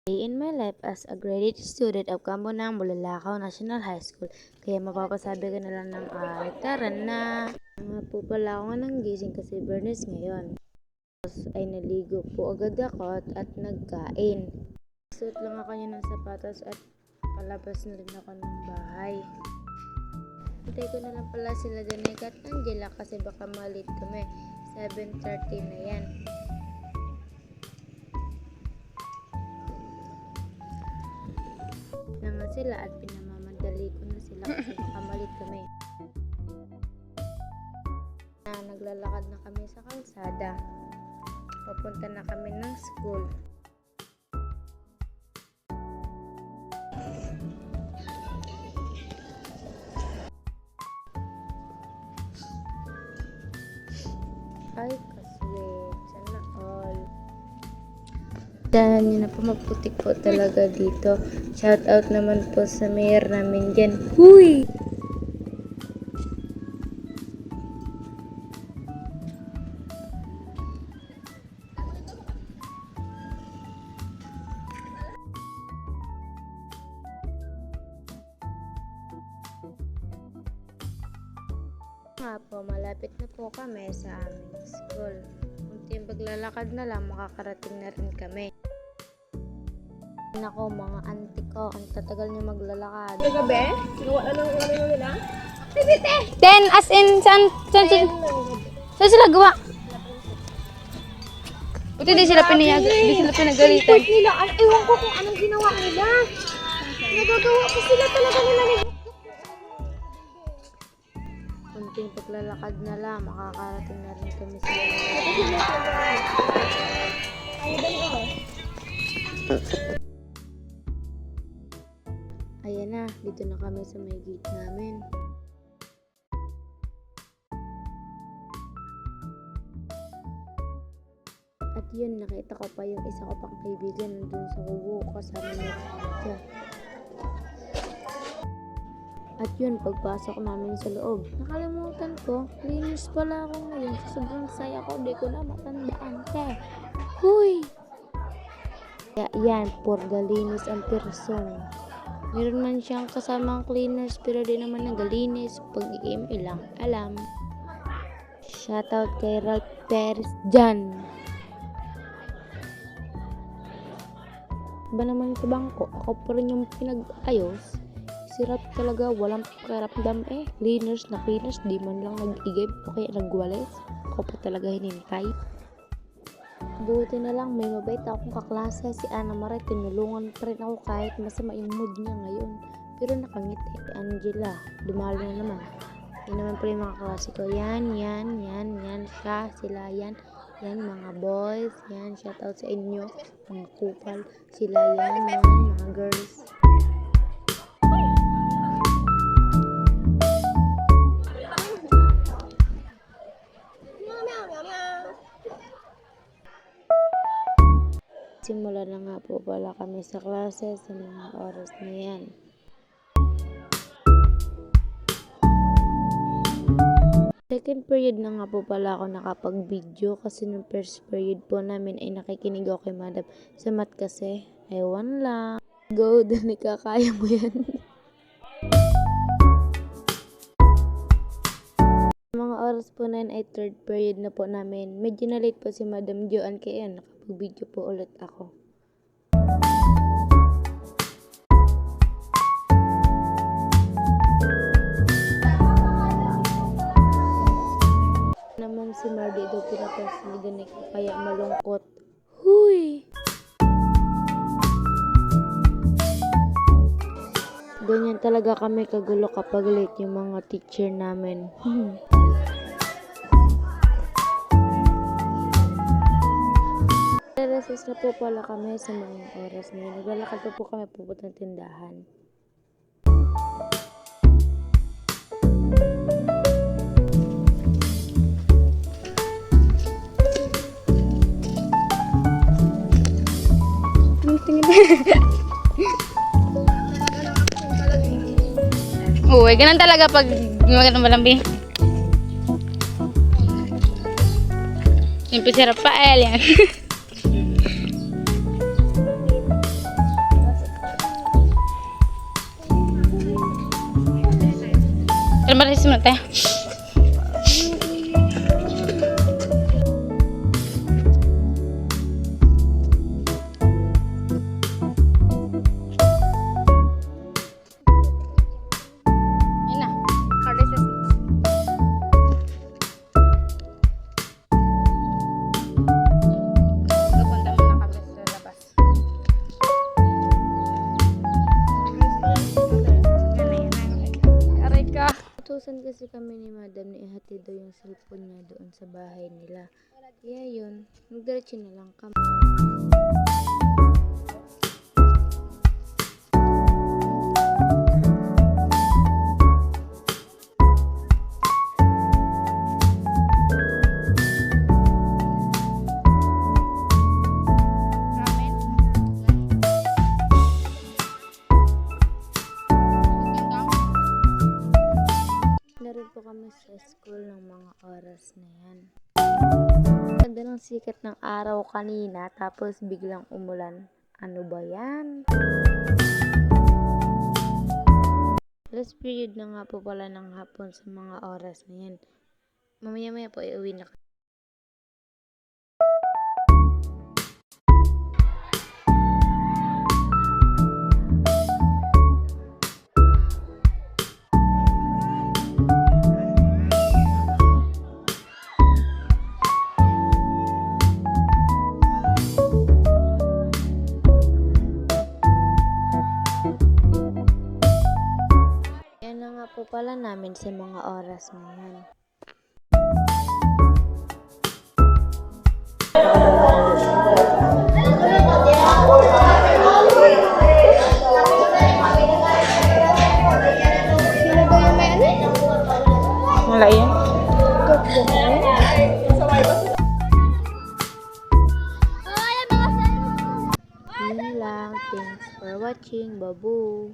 Day in my life as a graduate student of Campo ng Bulalakaw National High School. Kaya mapapasabi ko na lang ng tara na. Nga po pala ako nang gising kasi Bernice ngayon. Tapos ay naligo po agad ako at nagkain. Suot lang ako niya ng sapatos at palabas na rin ako ng bahay. Hintay ko na lang pala sila Danica at Angela kasi baka malit kami. 7:30 na yan. Na nga sila at pinamamadali ko na sila kasi baka malit kami. Naglalakad na kami sa kalsada. Papunta na kami ng school. Ay, kaswit. Sana all. Dahil nyo na po, maputik po talaga dito. Shout out naman po sa mayor namin dyan. Huy! Nga po, malapit na po kami sa aming school. Kunting paglalakad na lang, makakarating na rin kami. Nako, mga auntie ko, ang tatagal niyo maglalakad. Gabi? Wala nang nila? Then, as in, saan sila gawa? Buti di sila pinagalitan. Nila, ewan ko kung anong ginawa nila. Nagagawa ko sila talaga nila ni Kunting paglalakad na lang, makakarating na rin kami sa Ayan na, dito na kami sa may gate namin. At yun, nakita ko pa yung isa ko pang kaibigan nandun sa kubo kasama niya. At yun, pagpasok namin sa loob, nakalimutan ko, linis pala ako ngayon. Sobrang saya ko, di ko na matandaan. Huy! Kaya yan, purga linis ang person. Meron man siyang kasamang cleaners, pero di naman nagalinis. Pag-game ilang alam. Shoutout kay Ralph Perez dyan. Ba naman sa bangko, ako pa rin yung pinag-ayos. Sirap talaga, walang pakiramdam Cleaners na cleaners, di man lang nag-igib o kaya nagwalis. Ako pa talaga hinintay. Buti na lang, may mabait akong kaklase, si Ana Marie. Tinulungan pa rin ako kahit masama yung mood niya ngayon. Pero nakangiti. Angela, dumalo na naman. Yan naman pala yung mga kaklase ko. Yan siya, sila yan. Yan mga boys, yan, shoutout sa inyo. Mga kupal, sila yan, mga girls. Simula na nga po pala kami sa klase sa mga oras na yan. Second period na nga po pala ako nakapag-video kasi nung first period po namin ay nakikinig ako kay madam. Sa math kasi, ewan lang. Go, Danica, kaya mo yan. Mga oras po na yun ay third period na po namin. Medyo na late po si Madam Joanne kaya nakapag-video po ulit ako. Naman si Mardy daw pinapansin ni Danica kaya malungkot. Huy! Ganyan talaga kami kagulo kapag late yung mga teacher namin. Reses na po pala kami sa mga oras na yun. Naglalakad pa po kami pupuntang tindahan. Uy, ganun talaga pag magandang malambi. Yung pisirap pa, yan. alis mo tayo. Yun na. Recess na. Pupunta muna kami sa labas. Aray ka. Utusan kasi kami ni madam na ihatid daw yung cellphone niya doon sa bahay nila. Kaya yun, nagdiretso na lang kami. Ramen. Na rin po kami sa school ng mga oras na yan. Ganda ng sikat ng araw kanina tapos biglang umulan. Ano ba yan? Last period na nga po pala ng hapon sa mga oras na yan. Mamaya-maya po iuwi na kami. Yan na nga po pala namin sa mga oras na yan. Sino ba yung may ano? Wala yan. Yun lang. Thanks for watching. Babu!